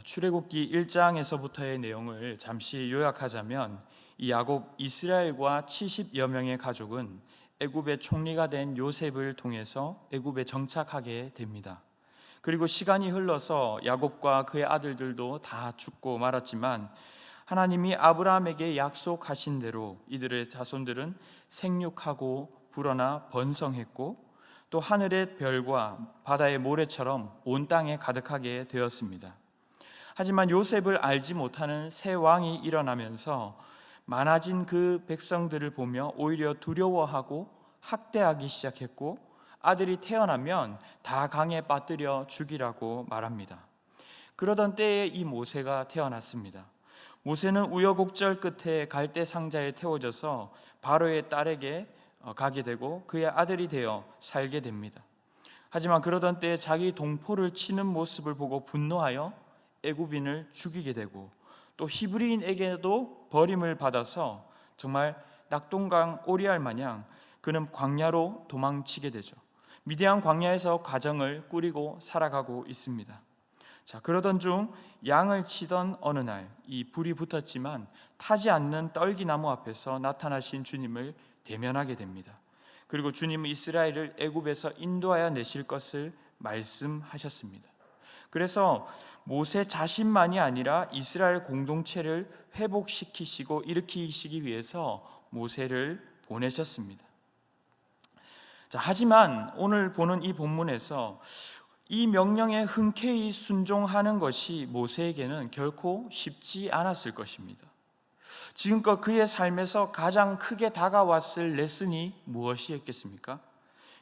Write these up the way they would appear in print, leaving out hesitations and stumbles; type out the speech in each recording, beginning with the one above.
출애굽기 1장에서부터의 내용을 잠시 요약하자면 이 야곱 이스라엘과 70여 명의 가족은 애굽의 총리가 된 요셉을 통해서 애굽에 정착하게 됩니다. 그리고 시간이 흘러서 야곱과 그의 아들들도 다 죽고 말았지만 하나님이 아브라함에게 약속하신 대로 이들의 자손들은 생육하고 불어나 번성했고 또 하늘의 별과 바다의 모래처럼 온 땅에 가득하게 되었습니다. 하지만 요셉을 알지 못하는 새 왕이 일어나면서 많아진 그 백성들을 보며 오히려 두려워하고 학대하기 시작했고 아들이 태어나면 다 강에 빠뜨려 죽이라고 말합니다. 그러던 때에 이 모세가 태어났습니다. 모세는 우여곡절 끝에 갈대 상자에 태워져서 바로의 딸에게 가게 되고 그의 아들이 되어 살게 됩니다. 하지만 그러던 때에 자기 동포를 치는 모습을 보고 분노하여 애굽인을 죽이게 되고 또 히브리인에게도 버림을 받아서 정말 낙동강 오리알 마냥 그는 광야로 도망치게 되죠. 미디안 광야에서 가정을 꾸리고 살아가고 있습니다. 그러던 중 양을 치던 어느 날 이 불이 붙었지만 타지 않는 떨기나무 앞에서 나타나신 주님을 대면하게 됩니다. 그리고 주님은 이스라엘을 애굽에서 인도하여 내실 것을 말씀하셨습니다. 그래서 모세 자신만이 아니라 이스라엘 공동체를 회복시키시고 일으키시기 위해서 모세를 보내셨습니다. 하지만 오늘 보는 이 본문에서 이 명령에 흔쾌히 순종하는 것이 모세에게는 결코 쉽지 않았을 것입니다. 지금껏 그의 삶에서 가장 크게 다가왔을 레슨이 무엇이었겠습니까?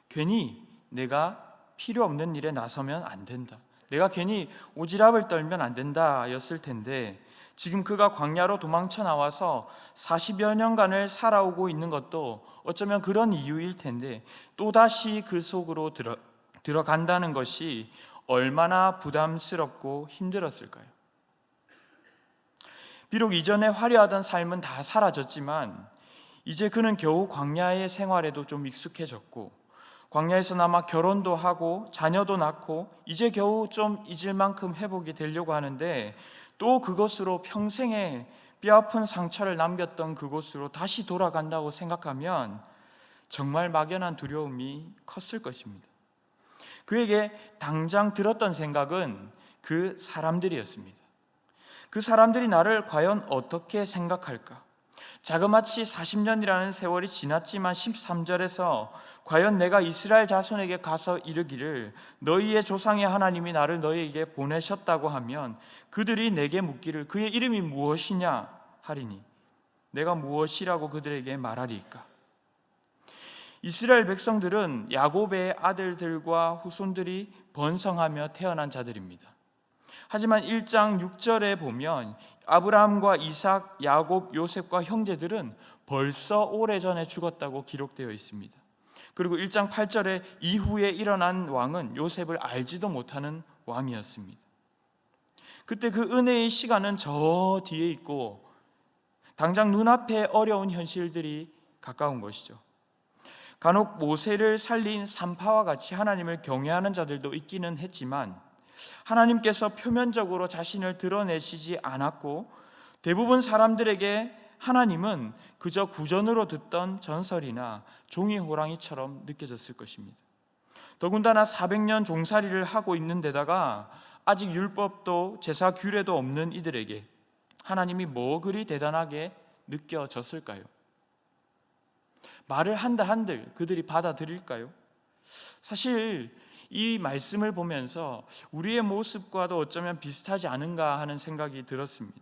괜히 내가 필요 없는 일에 나서면 안 된다. 내가 괜히 오지랖을 떨면 안 된다 였을 텐데 지금 그가 광야로 도망쳐 나와서 40여 년간을 살아오고 있는 것도 어쩌면 그런 이유일 텐데 또다시 그 속으로 들어간다는 것이 얼마나 부담스럽고 힘들었을까요? 비록 이전에 화려하던 삶은 다 사라졌지만 이제 그는 겨우 광야의 생활에도 좀 익숙해졌고 광야에서나마 결혼도 하고 자녀도 낳고 이제 겨우 좀 잊을 만큼 회복이 되려고 하는데 또 그것으로 평생의 뼈아픈 상처를 남겼던 그곳으로 다시 돌아간다고 생각하면 정말 막연한 두려움이 컸을 것입니다. 그에게 당장 들었던 생각은 그 사람들이었습니다. 그 사람들이 나를 과연 어떻게 생각할까? 자그마치 40년이라는 세월이 지났지만 13절에서 과연 내가 이스라엘 자손에게 가서 이르기를 너희의 조상의 하나님이 나를 너희에게 보내셨다고 하면 그들이 내게 묻기를 그의 이름이 무엇이냐 하리니 내가 무엇이라고 그들에게 말하리이까? 이스라엘 백성들은 야곱의 아들들과 후손들이 번성하며 태어난 자들입니다. 하지만 1장 6절에 보면 아브라함과 이삭, 야곱, 요셉과 형제들은 벌써 오래전에 죽었다고 기록되어 있습니다. 그리고 1장 8절에 이후에 일어난 왕은 요셉을 알지도 못하는 왕이었습니다. 그때 그 은혜의 시간은 저 뒤에 있고 당장 눈앞에 어려운 현실들이 가까운 것이죠. 간혹 모세를 살린 산파와 같이 하나님을 경외하는 자들도 있기는 했지만 하나님께서 표면적으로 자신을 드러내시지 않았고 대부분 사람들에게 하나님은 그저 구전으로 듣던 전설이나 종이 호랑이처럼 느껴졌을 것입니다. 더군다나 400년 종살이를 하고 있는 데다가 아직 율법도 제사 규례도 없는 이들에게 하나님이 뭐 그리 대단하게 느껴졌을까요? 말을 한다 한들 그들이 받아들일까요? 사실 이 말씀을 보면서 우리의 모습과도 어쩌면 비슷하지 않은가 하는 생각이 들었습니다.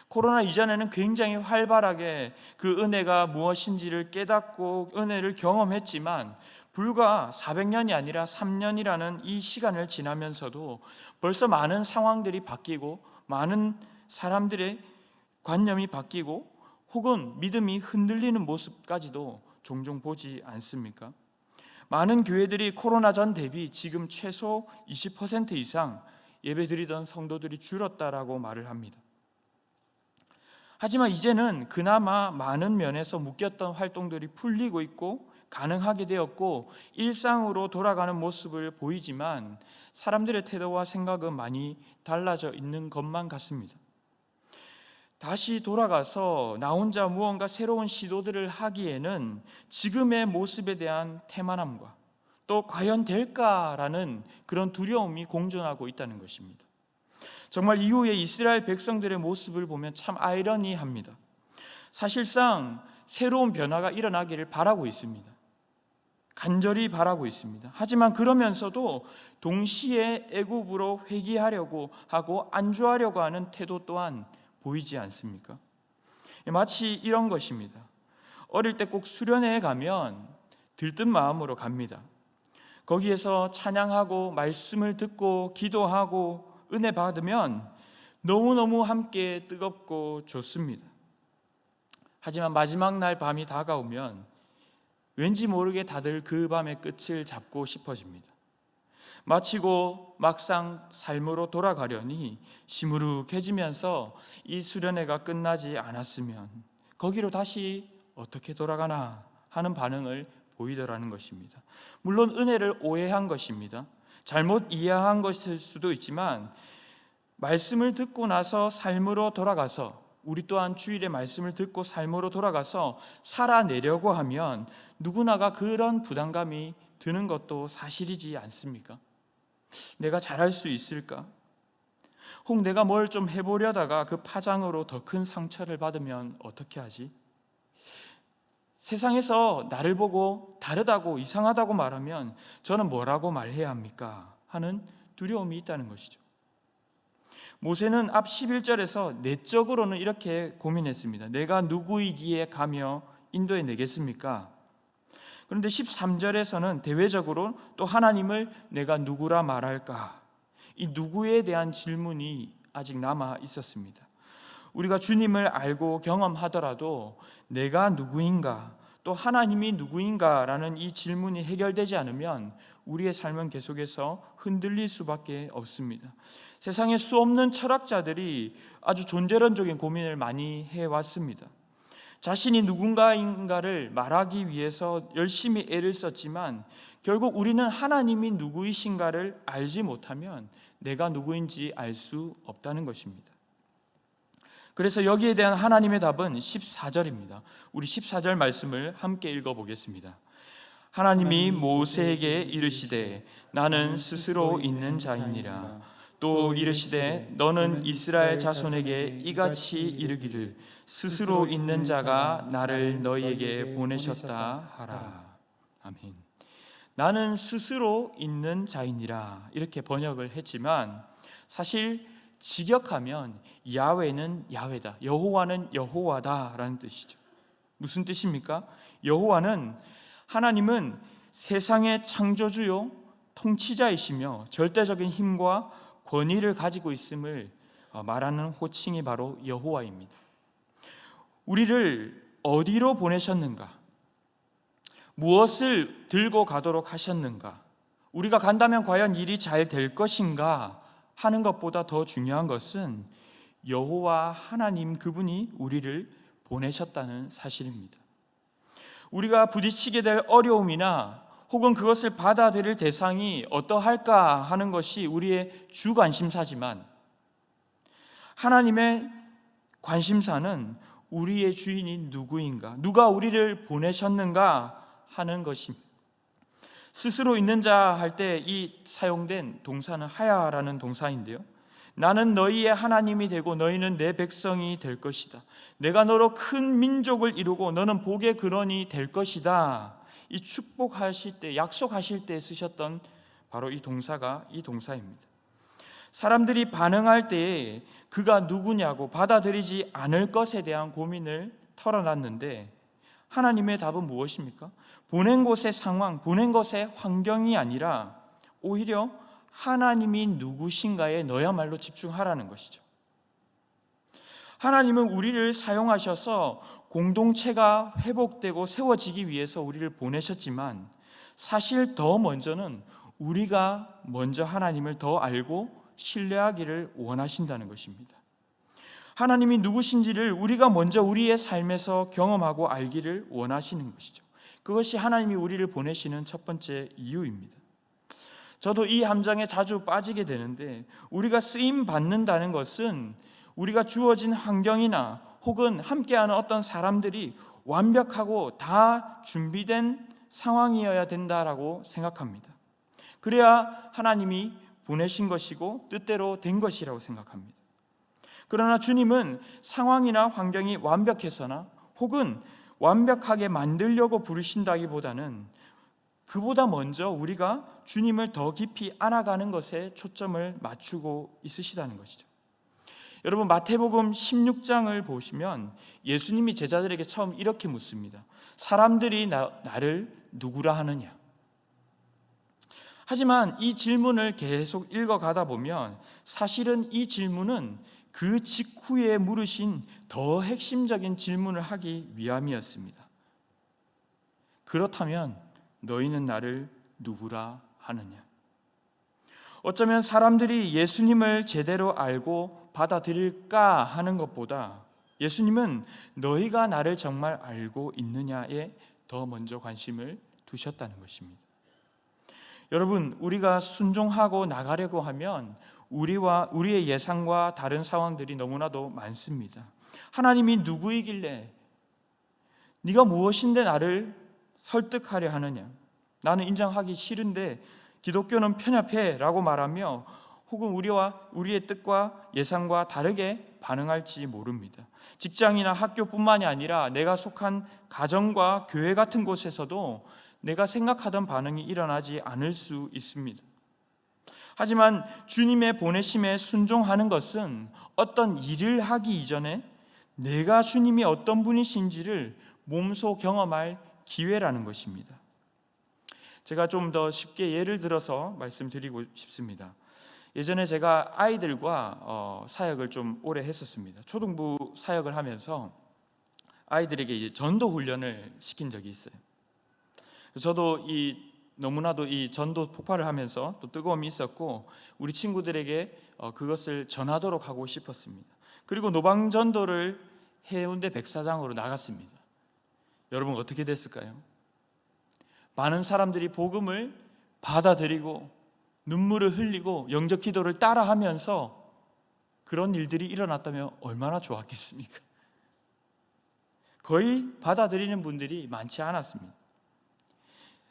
코로나 이전에는 굉장히 활발하게 그 은혜가 무엇인지를 깨닫고 은혜를 경험했지만 불과 400년이 아니라 3년이라는 이 시간을 지나면서도 벌써 많은 상황들이 바뀌고 많은 사람들의 관념이 바뀌고 혹은 믿음이 흔들리는 모습까지도 종종 보지 않습니까? 많은 교회들이 코로나 전 대비 지금 최소 20% 이상 예배드리던 성도들이 줄었다라고 말을 합니다. 하지만 이제는 그나마 많은 면에서 묶였던 활동들이 풀리고 있고 가능하게 되었고 일상으로 돌아가는 모습을 보이지만 사람들의 태도와 생각은 많이 달라져 있는 것만 같습니다. 다시 돌아가서 나 혼자 무언가 새로운 시도들을 하기에는 지금의 모습에 대한 태만함과 또 과연 될까라는 그런 두려움이 공존하고 있다는 것입니다. 정말 이후에 이스라엘 백성들의 모습을 보면 참 아이러니합니다. 사실상 새로운 변화가 일어나기를 바라고 있습니다. 간절히 바라고 있습니다. 하지만 그러면서도 동시에 애굽으로 회귀하려고 하고 안주하려고 하는 태도 또한 보이지 않습니까? 마치 이런 것입니다. 어릴 때 꼭 수련회에 가면 들뜬 마음으로 갑니다. 거기에서 찬양하고 말씀을 듣고 기도하고 은혜 받으면 너무너무 함께 뜨겁고 좋습니다. 하지만 마지막 날 밤이 다가오면 왠지 모르게 다들 그 밤의 끝을 잡고 싶어집니다. 마치고 막상 삶으로 돌아가려니 시무룩해지면서 이 수련회가 끝나지 않았으면 거기로 다시 어떻게 돌아가나 하는 반응을 보이더라는 것입니다. 물론 은혜를 오해한 것입니다. 잘못 이해한 것일 수도 있지만 말씀을 듣고 나서 삶으로 돌아가서 우리 또한 주일에 말씀을 듣고 삶으로 돌아가서 살아내려고 하면 누구나가 그런 부담감이 드는 것도 사실이지 않습니까? 내가 잘할 수 있을까? 혹 내가 뭘 좀 해보려다가 그 파장으로 더 큰 상처를 받으면 어떻게 하지? 세상에서 나를 보고 다르다고 이상하다고 말하면 저는 뭐라고 말해야 합니까? 하는 두려움이 있다는 것이죠. 모세는 앞 11절에서 내적으로는 이렇게 고민했습니다. 내가 누구이기에 가며 인도해 내겠습니까? 그런데 13절에서는 대외적으로 또 하나님을 내가 누구라 말할까? 이 누구에 대한 질문이 아직 남아 있었습니다. 우리가 주님을 알고 경험하더라도 내가 누구인가, 또 하나님이 누구인가라는 이 질문이 해결되지 않으면 우리의 삶은 계속해서 흔들릴 수밖에 없습니다. 세상에 수없는 철학자들이 아주 존재론적인 고민을 많이 해왔습니다. 자신이 누군가인가를 말하기 위해서 열심히 애를 썼지만 결국 우리는 하나님이 누구이신가를 알지 못하면 내가 누구인지 알 수 없다는 것입니다. 그래서 여기에 대한 하나님의 답은 14절입니다. 우리 14절 말씀을 함께 읽어보겠습니다. 하나님이 모세에게 이르시되 나는 스스로 있는 자이니라. 또 이르시되 너는 이스라엘 자손에게 이같이 이르기를 스스로 있는 자가 나를 너희에게 보내셨다 하라. 아멘. 나는 스스로 있는 자이니라 이렇게 번역을 했지만 사실 직역하면 야훼는 야훼다, 여호와는 여호와다라는 뜻이죠. 무슨 뜻입니까? 여호와는 하나님은 세상의 창조주요 통치자이시며 절대적인 힘과 권위를 가지고 있음을 말하는 호칭이 바로 여호와입니다. 우리를 어디로 보내셨는가? 무엇을 들고 가도록 하셨는가? 우리가 간다면 과연 일이 잘 될 것인가 하는 것보다 더 중요한 것은 여호와 하나님 그분이 우리를 보내셨다는 사실입니다. 우리가 부딪히게 될 어려움이나 혹은 그것을 받아들일 대상이 어떠할까 하는 것이 우리의 주 관심사지만 하나님의 관심사는 우리의 주인이 누구인가, 누가 우리를 보내셨는가 하는 것입니다. 스스로 있는 자 할 때 이 사용된 동사는 하야라는 동사인데요, 나는 너희의 하나님이 되고 너희는 내 백성이 될 것이다. 내가 너로 큰 민족을 이루고 너는 복의 근원이 될 것이다. 이 축복하실 때, 약속하실 때 쓰셨던 바로 이 동사가 이 동사입니다. 사람들이 반응할 때에 그가 누구냐고 받아들이지 않을 것에 대한 고민을 털어놨는데 하나님의 답은 무엇입니까? 보낸 곳의 상황, 보낸 것의 환경이 아니라 오히려 하나님이 누구신가에 너야말로 집중하라는 것이죠. 하나님은 우리를 사용하셔서 공동체가 회복되고 세워지기 위해서 우리를 보내셨지만 사실 더 먼저는 우리가 먼저 하나님을 더 알고 신뢰하기를 원하신다는 것입니다. 하나님이 누구신지를 우리가 먼저 우리의 삶에서 경험하고 알기를 원하시는 것이죠. 그것이 하나님이 우리를 보내시는 첫 번째 이유입니다. 저도 이 함정에 자주 빠지게 되는데, 우리가 쓰임 받는다는 것은 우리가 주어진 환경이나 혹은 함께하는 어떤 사람들이 완벽하고 다 준비된 상황이어야 된다라고 생각합니다. 그래야 하나님이 보내신 것이고 뜻대로 된 것이라고 생각합니다. 그러나 주님은 상황이나 환경이 완벽해서나 혹은 완벽하게 만들려고 부르신다기보다는 그보다 먼저 우리가 주님을 더 깊이 알아가는 것에 초점을 맞추고 있으시다는 것이죠. 여러분, 마태복음 16장을 보시면 예수님이 제자들에게 처음 이렇게 묻습니다. 사람들이 나를 누구라 하느냐? 하지만 이 질문을 계속 읽어가다 보면 사실은 이 질문은 그 직후에 물으신 더 핵심적인 질문을 하기 위함이었습니다. 그렇다면 너희는 나를 누구라 하느냐? 어쩌면 사람들이 예수님을 제대로 알고 받아들일까 하는 것보다 예수님은 너희가 나를 정말 알고 있느냐에 더 먼저 관심을 두셨다는 것입니다. 여러분, 우리가 순종하고 나가려고 하면 우리의 예상과 다른 상황들이 너무나도 많습니다. 하나님이 누구이길래 네가 무엇인데 나를 설득하려 하느냐? 나는 인정하기 싫은데 기독교는 편협해 라고 말하며 혹은 우리의 뜻과 예상과 다르게 반응할지 모릅니다. 직장이나 학교뿐만이 아니라 내가 속한 가정과 교회 같은 곳에서도 내가 생각하던 반응이 일어나지 않을 수 있습니다. 하지만 주님의 보내심에 순종하는 것은 어떤 일을 하기 이전에 내가 주님이 어떤 분이신지를 몸소 경험할 기회라는 것입니다. 제가 좀 더 쉽게 예를 들어서 말씀드리고 싶습니다. 예전에 제가 아이들과 사역을 좀 오래 했었습니다. 초등부 사역을 하면서 아이들에게 전도 훈련을 시킨 적이 있어요. 저도 너무나도 이 전도 폭발을 하면서 또 뜨거움이 있었고 우리 친구들에게 그것을 전하도록 하고 싶었습니다. 그리고 노방전도를 해운대 백사장으로 나갔습니다. 여러분, 어떻게 됐을까요? 많은 사람들이 복음을 받아들이고 눈물을 흘리고 영적 기도를 따라하면서 그런 일들이 일어났다면 얼마나 좋았겠습니까? 거의 받아들이는 분들이 많지 않았습니다.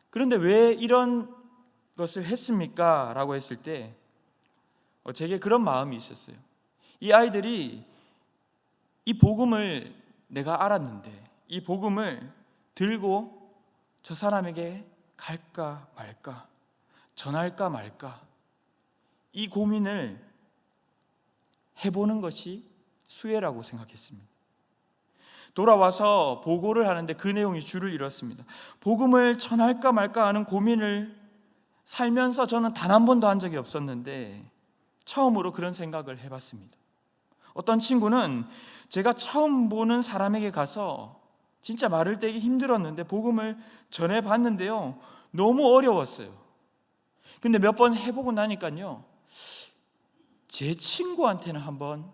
그런데 왜 이런 것을 했습니까? 라고 했을 때 제게 그런 마음이 있었어요. 이 아이들이 이 복음을 내가 알았는데 이 복음을 들고 저 사람에게 갈까 말까, 전할까 말까, 이 고민을 해보는 것이 수혜라고 생각했습니다. 돌아와서 보고를 하는데 그 내용이 줄을 이뤘습니다. 복음을 전할까 말까 하는 고민을 살면서 저는 단 한 번도 한 적이 없었는데 처음으로 그런 생각을 해봤습니다. 어떤 친구는 제가 처음 보는 사람에게 가서 진짜 말을 떼기 힘들었는데 복음을 전해봤는데요, 너무 어려웠어요. 근데 몇 번 해보고 나니까요, 제 친구한테는 한번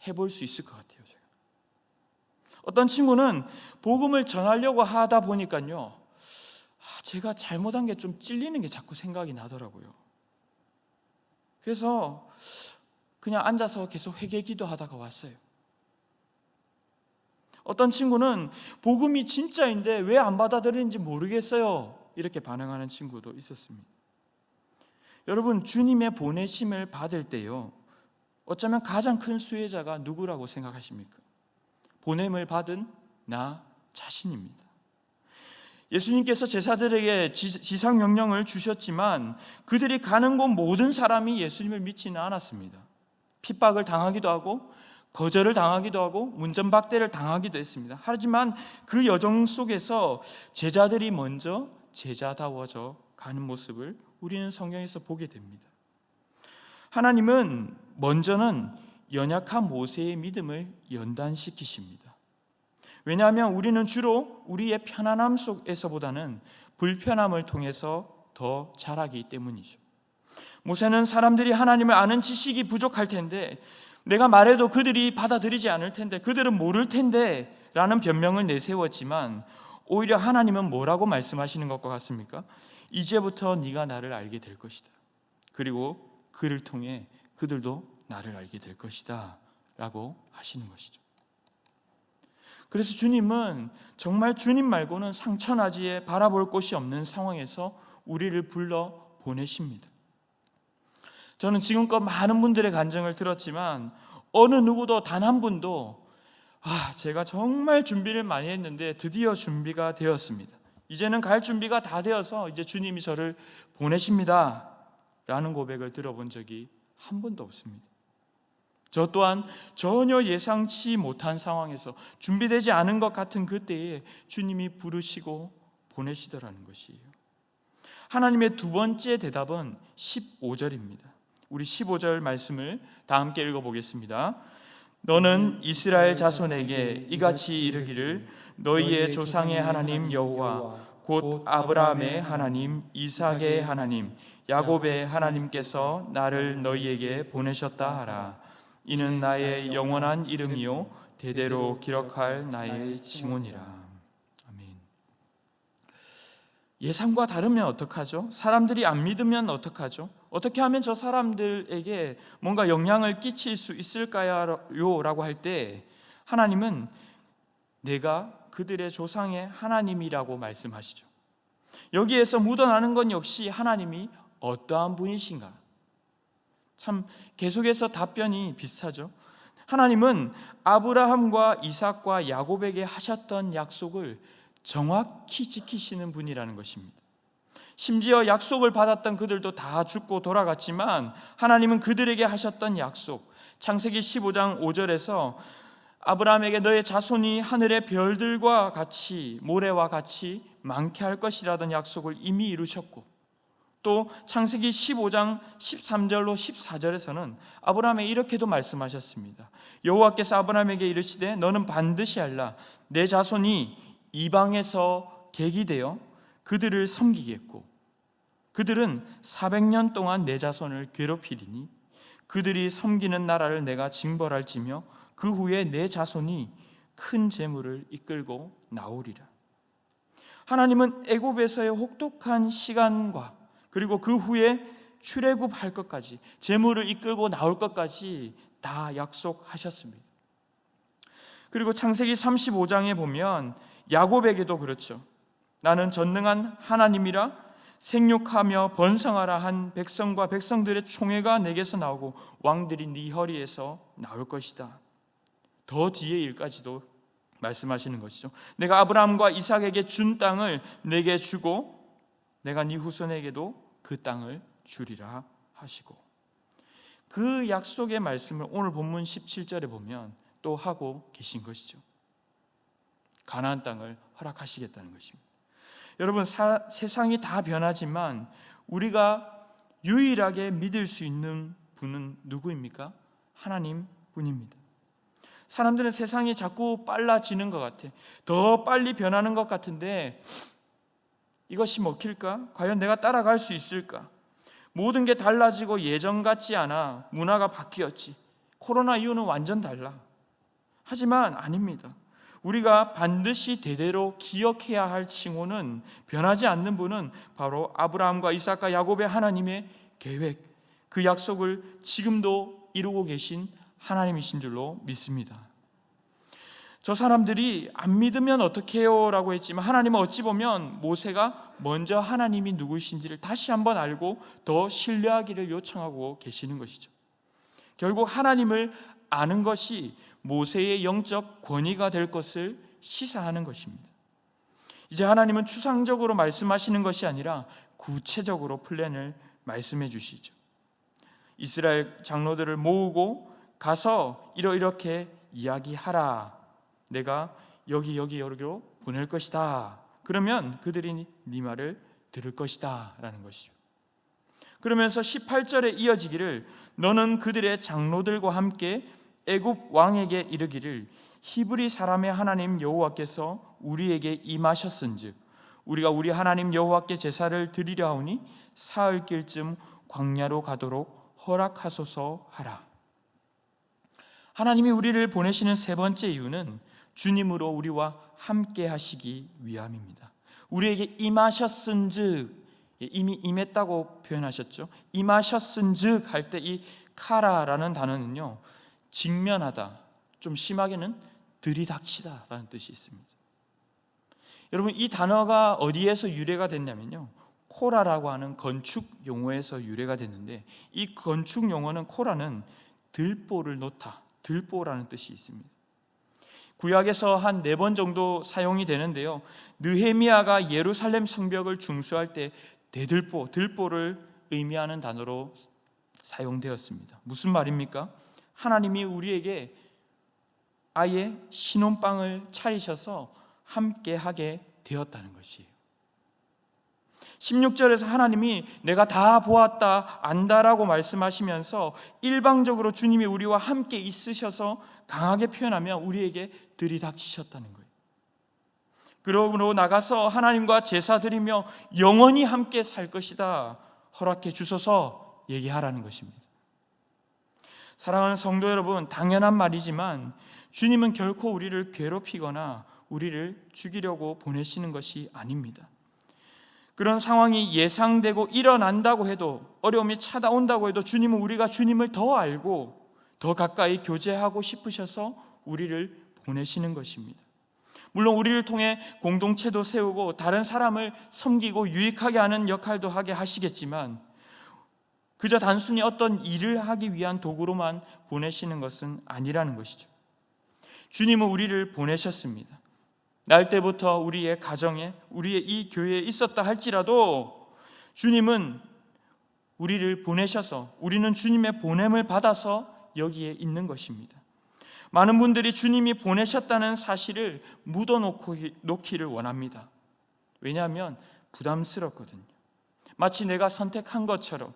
해볼 수 있을 것 같아요. 제가. 어떤 친구는 복음을 전하려고 하다 보니까요, 제가 잘못한 게 좀 찔리는 게 자꾸 생각이 나더라고요. 그래서 그냥 앉아서 계속 회개 기도하다가 왔어요. 어떤 친구는 복음이 진짜인데 왜 안 받아들이는지 모르겠어요, 이렇게 반응하는 친구도 있었습니다. 여러분, 주님의 보내심을 받을 때요, 어쩌면 가장 큰 수혜자가 누구라고 생각하십니까? 보냄을 받은 나 자신입니다. 예수님께서 제자들에게 지상 명령을 주셨지만 그들이 가는 곳 모든 사람이 예수님을 믿지는 않았습니다. 핍박을 당하기도 하고 거절을 당하기도 하고 문전박대를 당하기도 했습니다. 하지만 그 여정 속에서 제자들이 먼저 제자다워져 가는 모습을 우리는 성경에서 보게 됩니다. 하나님은 먼저는 연약한 모세의 믿음을 연단시키십니다. 왜냐하면 우리는 주로 우리의 편안함 속에서보다는 불편함을 통해서 더 자라기 때문이죠. 모세는 사람들이 하나님을 아는 지식이 부족할 텐데, 내가 말해도 그들이 받아들이지 않을 텐데, 그들은 모를 텐데 라는 변명을 내세웠지만 오히려 하나님은 뭐라고 말씀하시는 것과 같습니까? 이제부터 네가 나를 알게 될 것이다. 그리고 그를 통해 그들도 나를 알게 될 것이다 라고 하시는 것이죠. 그래서 주님은 정말 주님 말고는 상처나지에 바라볼 곳이 없는 상황에서 우리를 불러 보내십니다. 저는 지금껏 많은 분들의 간증을 들었지만 어느 누구도 단 한 분도 제가 정말 준비를 많이 했는데 드디어 준비가 되었습니다. 이제는 갈 준비가 다 되어서 이제 주님이 저를 보내십니다 라는 고백을 들어본 적이 한 번도 없습니다. 저 또한 전혀 예상치 못한 상황에서 준비되지 않은 것 같은 그때에 주님이 부르시고 보내시더라는 것이에요. 하나님의 두 번째 대답은 15절입니다. 우리 15절 말씀을 다 함께 읽어보겠습니다. 너는 이스라엘 자손에게 이같이 이르기를 너희의 조상의 하나님 여호와 곧 아브라함의 하나님, 이삭의 하나님, 야곱의 하나님께서 나를 너희에게 보내셨다 하라. 이는 나의 영원한 이름이요 대대로 기록할 나의 징언이라. 아멘. 예상과 다르면 어떡하죠? 사람들이 안 믿으면 어떡하죠? 어떻게 하면 저 사람들에게 뭔가 영향을 끼칠 수 있을까요? 라고 할 때 하나님은 내가 그들의 조상의 하나님이라고 말씀하시죠. 여기에서 묻어나는 건 역시 하나님이 어떠한 분이신가? 참 계속해서 답변이 비슷하죠. 하나님은 아브라함과 이삭과 야곱에게 하셨던 약속을 정확히 지키시는 분이라는 것입니다. 심지어 약속을 받았던 그들도 다 죽고 돌아갔지만 하나님은 그들에게 하셨던 약속, 창세기 15장 5절에서 아브라함에게 너의 자손이 하늘의 별들과 같이 모래와 같이 많게 할 것이라던 약속을 이미 이루셨고, 또 창세기 15장 13절로 14절에서는 아브라함에게 이렇게도 말씀하셨습니다. 여호와께서 아브라함에게 이르시되 너는 반드시 알라. 내 자손이 이방에서 객이 되어 그들을 섬기겠고 그들은 400년 동안 내 자손을 괴롭히리니 그들이 섬기는 나라를 내가 징벌할지며 그 후에 내 자손이 큰 재물을 이끌고 나오리라. 하나님은 애굽에서의 혹독한 시간과 그리고 그 후에 출애굽할 것까지, 재물을 이끌고 나올 것까지 다 약속하셨습니다. 그리고 창세기 35장에 보면 야곱에게도 그렇죠. 나는 전능한 하나님이라 생육하며 번성하라 한 백성과 백성들의 총회가 내게서 나오고 왕들이 네 허리에서 나올 것이다. 더 뒤의 일까지도 말씀하시는 것이죠. 내가 아브라함과 이삭에게 준 땅을 내게 주고 내가 네 후손에게도 그 땅을 주리라 하시고, 그 약속의 말씀을 오늘 본문 17절에 보면 또 하고 계신 것이죠. 가나안 땅을 허락하시겠다는 것입니다. 여러분, 세상이 다 변하지만 우리가 유일하게 믿을 수 있는 분은 누구입니까? 하나님 분입니다. 사람들은 세상이 자꾸 빨라지는 것 같아. 더 빨리 변하는 것 같은데 이것이 먹힐까? 과연 내가 따라갈 수 있을까? 모든 게 달라지고 예전 같지 않아. 문화가 바뀌었지. 코로나 이후는 완전 달라. 하지만 아닙니다. 우리가 반드시 대대로 기억해야 할 칭호는, 변하지 않는 분은 바로 아브라함과 이삭과 야곱의 하나님의 계획, 그 약속을 지금도 이루고 계신 하나님이신 줄로 믿습니다. 저 사람들이 안 믿으면 어떻게 해요? 라고 했지만 하나님은 어찌 보면 모세가 먼저 하나님이 누구신지를 다시 한번 알고 더 신뢰하기를 요청하고 계시는 것이죠. 결국 하나님을 아는 것이 모세의 영적 권위가 될 것을 시사하는 것입니다. 이제 하나님은 추상적으로 말씀하시는 것이 아니라 구체적으로 플랜을 말씀해 주시죠. 이스라엘 장로들을 모으고 가서 이렇게 이야기하라. 내가 여기로 보낼 것이다. 그러면 그들이 네 말을 들을 것이다 라는 것이죠. 그러면서 18절에 이어지기를 너는 그들의 장로들과 함께 애굽 왕에게 이르기를 히브리 사람의 하나님 여호와께서 우리에게 임하셨은즉 우리가 우리 하나님 여호와께 제사를 드리려 하오니 사흘길쯤 광야로 가도록 허락하소서 하라. 하나님이 우리를 보내시는 세 번째 이유는 주님으로 우리와 함께 하시기 위함입니다. 우리에게 임하셨은즉, 이미 임했다고 표현하셨죠. 임하셨은즉 할 때 이 카라라는 단어는요, 직면하다, 좀 심하게는 들이닥치다 라는 뜻이 있습니다. 여러분, 이 단어가 어디에서 유래가 됐냐면요, 코라라고 하는 건축 용어에서 유래가 됐는데, 이 건축 용어는, 코라는 들보를 놓다, 들보라는 뜻이 있습니다. 구약에서 한 4번 정도 사용이 되는데요, 느헤미야가 예루살렘 성벽을 중수할 때 대들보, 들보를 의미하는 단어로 사용되었습니다. 무슨 말입니까? 하나님이 우리에게 아예 신혼방을 차리셔서 함께 하게 되었다는 것이에요. 16절에서 하나님이 내가 다 보았다, 안다라고 말씀하시면서 일방적으로 주님이 우리와 함께 있으셔서 강하게 표현하며 우리에게 들이닥치셨다는 거예요. 그러므로 나가서 하나님과 제사 드리며 영원히 함께 살 것이다 허락해 주소서 얘기하라는 것입니다. 사랑하는 성도 여러분, 당연한 말이지만 주님은 결코 우리를 괴롭히거나 우리를 죽이려고 보내시는 것이 아닙니다. 그런 상황이 예상되고 일어난다고 해도, 어려움이 찾아온다고 해도 주님은 우리가 주님을 더 알고 더 가까이 교제하고 싶으셔서 우리를 보내시는 것입니다. 물론 우리를 통해 공동체도 세우고 다른 사람을 섬기고 유익하게 하는 역할도 하게 하시겠지만, 그저 단순히 어떤 일을 하기 위한 도구로만 보내시는 것은 아니라는 것이죠. 주님은 우리를 보내셨습니다. 날 때부터 우리의 가정에, 우리의 이 교회에 있었다 할지라도 주님은 우리를 보내셔서 우리는 주님의 보냄을 받아서 여기에 있는 것입니다. 많은 분들이 주님이 보내셨다는 사실을 묻어놓기를 원합니다. 왜냐하면 부담스럽거든요. 마치 내가 선택한 것처럼.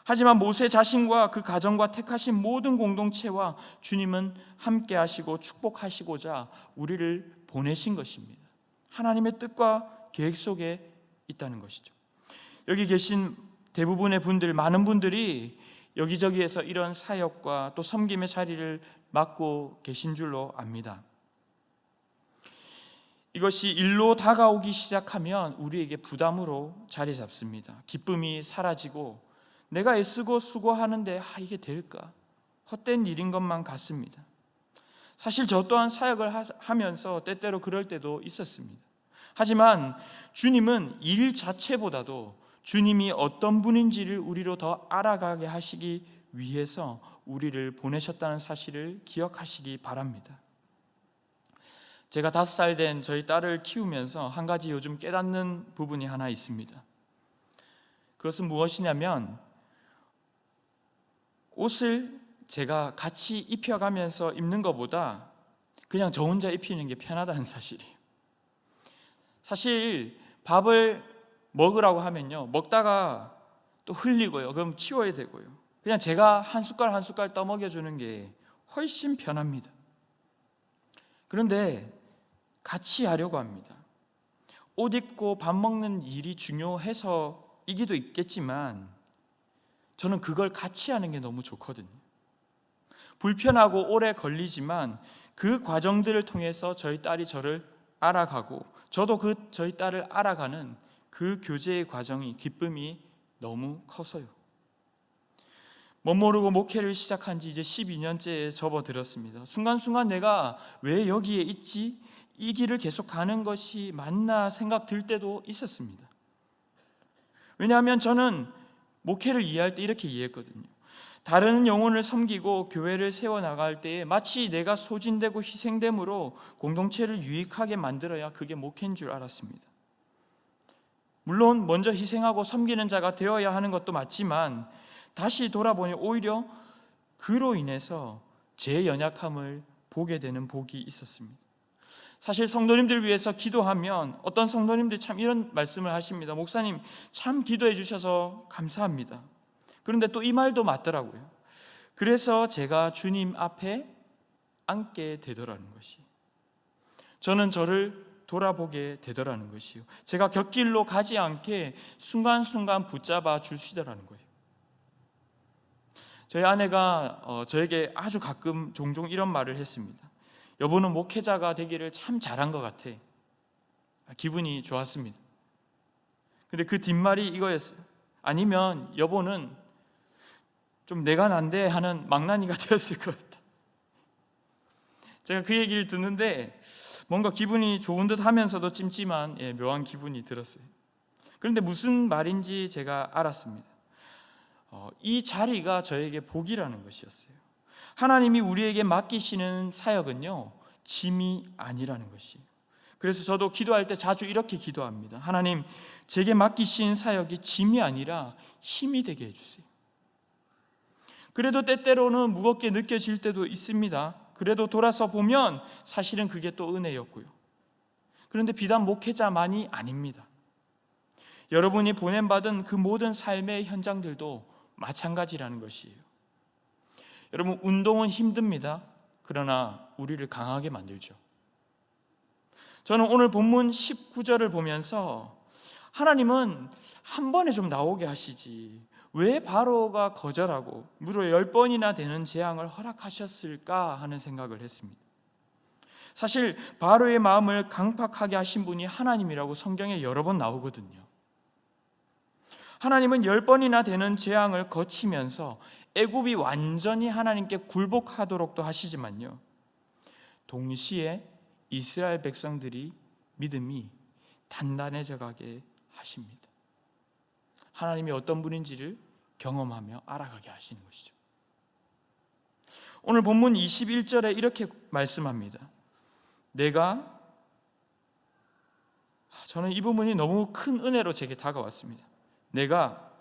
하지만 모세 자신과 그 가정과 택하신 모든 공동체와 주님은 함께 하시고 축복하시고자 우리를 보내신 것입니다. 하나님의 뜻과 계획 속에 있다는 것이죠. 여기 계신 대부분의 분들, 많은 분들이 여기저기에서 이런 사역과 또 섬김의 자리를 맡고 계신 줄로 압니다. 이것이 일로 다가오기 시작하면 우리에게 부담으로 자리 잡습니다. 기쁨이 사라지고 내가 애쓰고 수고하는데 이게 될까? 헛된 일인 것만 같습니다. 사실 저 또한 사역을 하면서 때때로 그럴 때도 있었습니다. 하지만 주님은 일 자체보다도 주님이 어떤 분인지를 우리로 더 알아가게 하시기 위해서 우리를 보내셨다는 사실을 기억하시기 바랍니다. 제가 5살 된 저희 딸을 키우면서 한 가지 요즘 깨닫는 부분이 하나 있습니다. 그것은 무엇이냐면, 옷을 제가 같이 입혀가면서 입는 것보다 그냥 저 혼자 입히는 게 편하다는 사실이에요. 사실 밥을 먹으라고 하면요, 먹다가 또 흘리고요, 그럼 치워야 되고요, 그냥 제가 한 숟갈 한 숟갈 떠먹여주는 게 훨씬 편합니다. 그런데 같이 하려고 합니다. 옷 입고 밥 먹는 일이 중요해서이기도 있겠지만 저는 그걸 같이 하는 게 너무 좋거든요. 불편하고 오래 걸리지만 그 과정들을 통해서 저희 딸이 저를 알아가고 저도 저희 딸을 알아가는 그 교제의 과정이, 기쁨이 너무 커서요. 멋모르고 목회를 시작한 지 이제 12년째에 접어들었습니다. 순간순간 내가 왜 여기에 있지? 이 길을 계속 가는 것이 맞나 생각 들 때도 있었습니다. 왜냐하면 저는 목회를 이해할 때 이렇게 이해했거든요. 다른 영혼을 섬기고 교회를 세워나갈 때에 마치 내가 소진되고 희생됨으로 공동체를 유익하게 만들어야 그게 목회인 줄 알았습니다. 물론 먼저 희생하고 섬기는 자가 되어야 하는 것도 맞지만 다시 돌아보니 오히려 그로 인해서 제 연약함을 보게 되는 복이 있었습니다. 사실 성도님들 위해서 기도하면 어떤 성도님들이 참 이런 말씀을 하십니다. 목사님, 참 기도해 주셔서 감사합니다. 그런데 또 이 말도 맞더라고요. 그래서 제가 주님 앞에 앉게 되더라는 것이, 저는 저를 돌아보게 되더라는 것이요, 제가 곁길로 가지 않게 순간순간 붙잡아 주시더라는 거예요. 저희 아내가 저에게 아주 가끔 종종 이런 말을 했습니다. 여보는 목회자가 되기를 참 잘한 것 같아. 기분이 좋았습니다. 근데 그 뒷말이 이거였어요. 아니면 여보는 좀 내가 난데 하는 망나니가 되었을 것 같다. 제가 그 얘기를 듣는데 뭔가 기분이 좋은 듯 하면서도 찜찜한 묘한 기분이 들었어요. 그런데 무슨 말인지 제가 알았습니다. 이 자리가 저에게 복이라는 것이었어요. 하나님이 우리에게 맡기시는 사역은요, 짐이 아니라는 것이에요. 그래서 저도 기도할 때 자주 이렇게 기도합니다. 하나님, 제게 맡기신 사역이 짐이 아니라 힘이 되게 해주세요. 그래도 때때로는 무겁게 느껴질 때도 있습니다. 그래도 돌아서 보면 사실은 그게 또 은혜였고요. 그런데 비단 목회자만이 아닙니다. 여러분이 보냄받은 그 모든 삶의 현장들도 마찬가지라는 것이에요. 여러분, 운동은 힘듭니다. 그러나 우리를 강하게 만들죠. 저는 오늘 본문 19절을 보면서 하나님은 한 번에 좀 나오게 하시지 왜 바로가 거절하고 무려 10번이나 되는 재앙을 허락하셨을까 하는 생각을 했습니다. 사실 바로의 마음을 강팍하게 하신 분이 하나님이라고 성경에 여러 번 나오거든요. 하나님은 10번이나 되는 재앙을 거치면서 애굽이 완전히 하나님께 굴복하도록도 하시지만요, 동시에 이스라엘 백성들이 믿음이 단단해져 가게 하십니다. 하나님이 어떤 분인지를 경험하며 알아가게 하시는 것이죠. 오늘 본문 21절에 이렇게 말씀합니다. 저는 이 부분이 너무 큰 은혜로 제게 다가왔습니다. 내가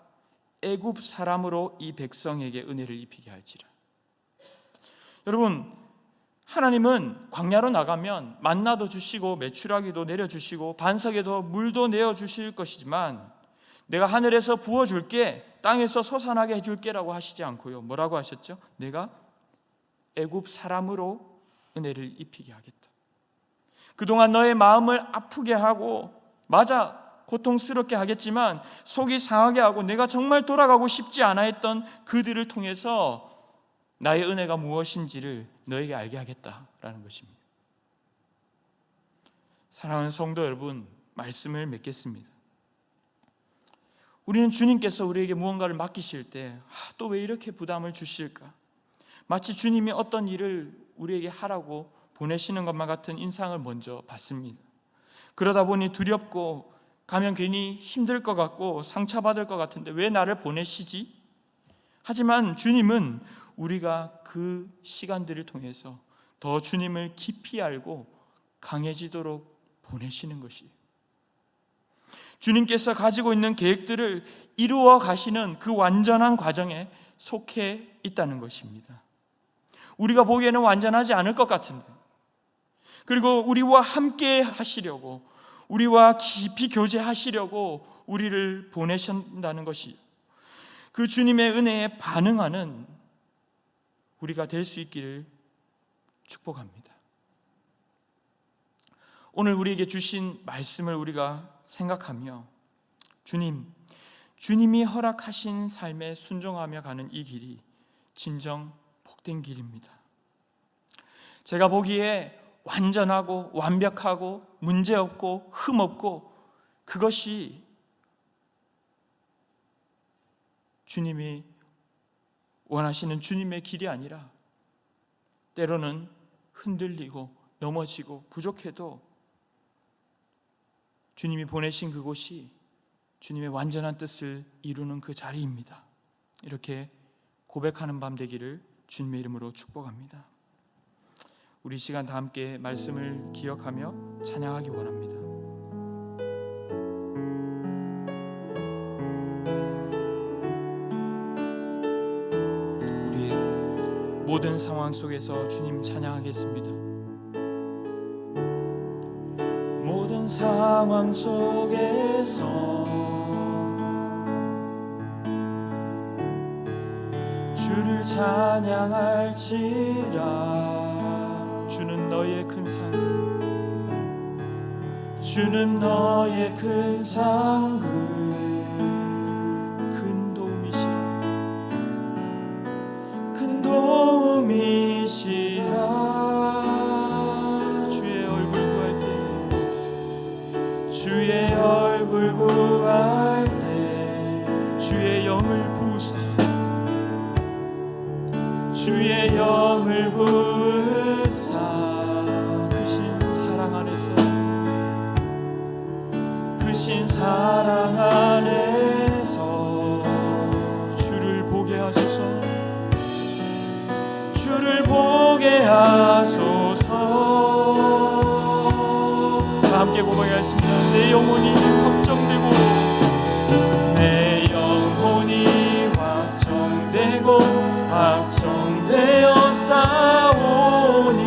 애굽 사람으로 이 백성에게 은혜를 입히게 할지라. 여러분, 하나님은 광야로 나가면 만나도 주시고 메추라기도 내려주시고 반석에도 물도 내어주실 것이지만 내가 하늘에서 부어줄게, 땅에서 솟아나게 해줄게라고 하시지 않고요, 뭐라고 하셨죠? 내가 애굽 사람으로 은혜를 입히게 하겠다. 그동안 너의 마음을 아프게 하고, 맞아, 고통스럽게 하겠지만 속이 상하게 하고 내가 정말 돌아가고 싶지 않아 했던 그들을 통해서 나의 은혜가 무엇인지를 너에게 알게 하겠다라는 것입니다. 사랑하는 성도 여러분, 말씀을 맺겠습니다. 우리는 주님께서 우리에게 무언가를 맡기실 때 또 왜 이렇게 부담을 주실까? 마치 주님이 어떤 일을 우리에게 하라고 보내시는 것만 같은 인상을 먼저 받습니다. 그러다 보니 두렵고 가면 괜히 힘들 것 같고 상처받을 것 같은데 왜 나를 보내시지? 하지만 주님은 우리가 그 시간들을 통해서 더 주님을 깊이 알고 강해지도록 보내시는 것이에요. 주님께서 가지고 있는 계획들을 이루어 가시는 그 완전한 과정에 속해 있다는 것입니다. 우리가 보기에는 완전하지 않을 것 같은데, 그리고 우리와 함께 하시려고, 우리와 깊이 교제하시려고 우리를 보내신다는 것이, 그 주님의 은혜에 반응하는 우리가 될 수 있기를 축복합니다. 오늘 우리에게 주신 말씀을 우리가 생각하며 주님이 허락하신 삶에 순종하며 가는 이 길이 진정 복된 길입니다. 제가 보기에 완전하고 완벽하고 문제없고 흠없고 그것이 주님이 원하시는 주님의 길이 아니라 때로는 흔들리고 넘어지고 부족해도 주님이 보내신 그곳이 주님의 완전한 뜻을 이루는 그 자리입니다. 이렇게 고백하는 밤 되기를 주님의 이름으로 축복합니다. 우리 시간 다 함께 말씀을 기억하며 찬양하기 원합니다. 우리의 모든 상황 속에서 주님 찬양하겠습니다. 모든 상황 속에서 주를 찬양할지라. 주는 너의 큰 상급, 주는 너의 큰 상급, 큰 도움이시라, 큰 도움이시라. 주의 영을 부으사 크신 사랑 안에서 크신 사랑 안에서 주를 보게 하소서. 주를 보게 하소서. 다 함께 고백하겠습니다. 내 영혼이 확정되고 내 영혼이 확정되고 확정되어 싸우니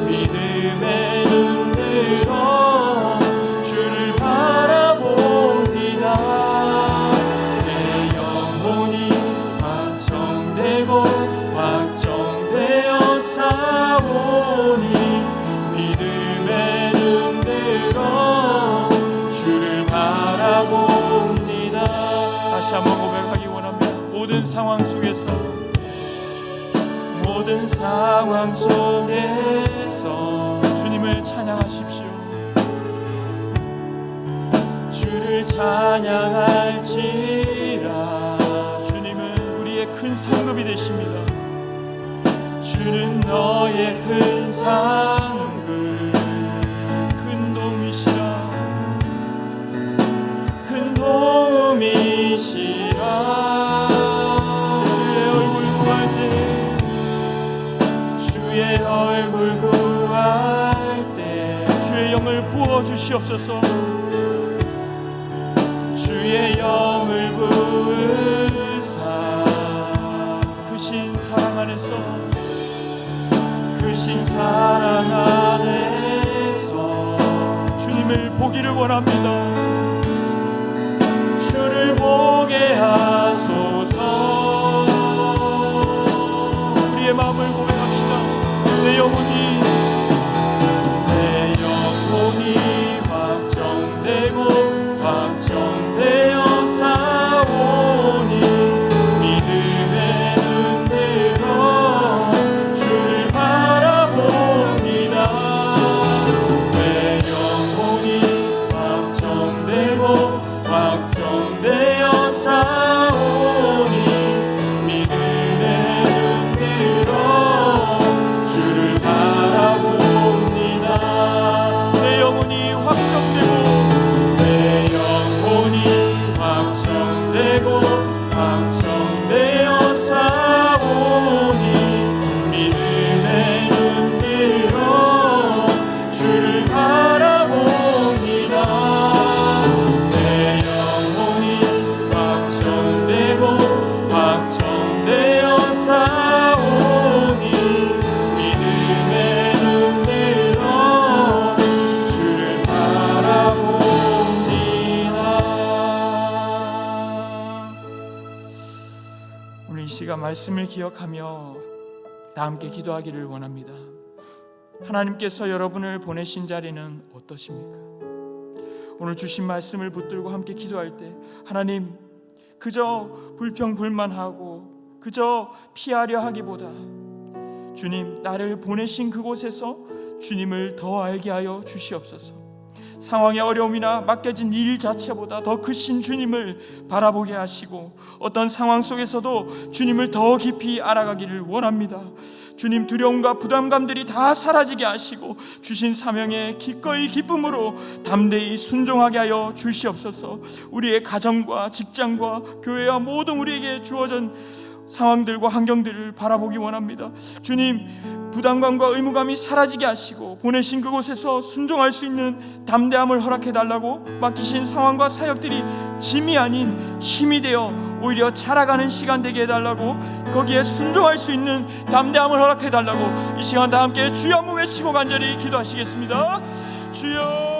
믿음에 눈들어 주를 바라봅니다. 내 영혼이 확정되고 확정되어 싸우니 믿음에 눈들어 주를 바라봅니다. 다시 한번 고백하기 원합니다. 모든 상황 속에서 모든 상황 속에서 주님을 찬양하십시오. 주를 찬양할지라. 주님은 우리의 큰 상급이 되십니다. 주는 너의 큰 상급, 큰 도움이시라. 큰 도움이시라. 주의 얼굴 구할 때 주의 영을 부어주시옵소서. 주의 영을 부으사 크신 사랑 안에서 크신 사랑 안에서 주님을 보기를 원합니다. 주를 보게 하소서. 우리의 마음을 고백합시다. 내 영혼이 확정되고 확정되어 싸우니 믿음에 눈들어 주를 바라봅니다. 내 영혼이 확정되고 확정되어 싸우니 믿음에 눈들어 주를 바라봅니다. 내 영혼이 확정되고 내 영혼이 확정되고 확정되어 싸우니 믿음에 눈들어 주를 바라봅니다. 내 영혼이 확정되고 확정되어 싸우니 믿음에 눈들어 주를 바라봅니다. 오늘 이 시간 말씀을 기억하며 다 함께 기도하기를 원합니다. 하나님께서 여러분을 보내신 자리는 어떠십니까? 오늘 주신 말씀을 붙들고 함께 기도할 때 하나님, 그저 불평불만하고 그저 피하려 하기보다 주님, 나를 보내신 그곳에서 주님을 더 알게 하여 주시옵소서. 상황의 어려움이나 맡겨진 일 자체보다 더 크신 주님을 바라보게 하시고 어떤 상황 속에서도 주님을 더 깊이 알아가기를 원합니다. 주님, 두려움과 부담감들이 다 사라지게 하시고 주신 사명에 기꺼이 기쁨으로 담대히 순종하게 하여 주시옵소서. 우리의 가정과 직장과 교회와 모든 우리에게 주어진 상황들과 환경들을 바라보기 원합니다. 주님, 부담감과 의무감이 사라지게 하시고 보내신 그곳에서 순종할 수 있는 담대함을 허락해 달라고, 맡기신 상황과 사역들이 짐이 아닌 힘이 되어 오히려 자라가는 시간 되게 해달라고, 거기에 순종할 수 있는 담대함을 허락해 달라고 이 시간 다 함께 주여 한번 외치고 간절히 기도하시겠습니다. 주여.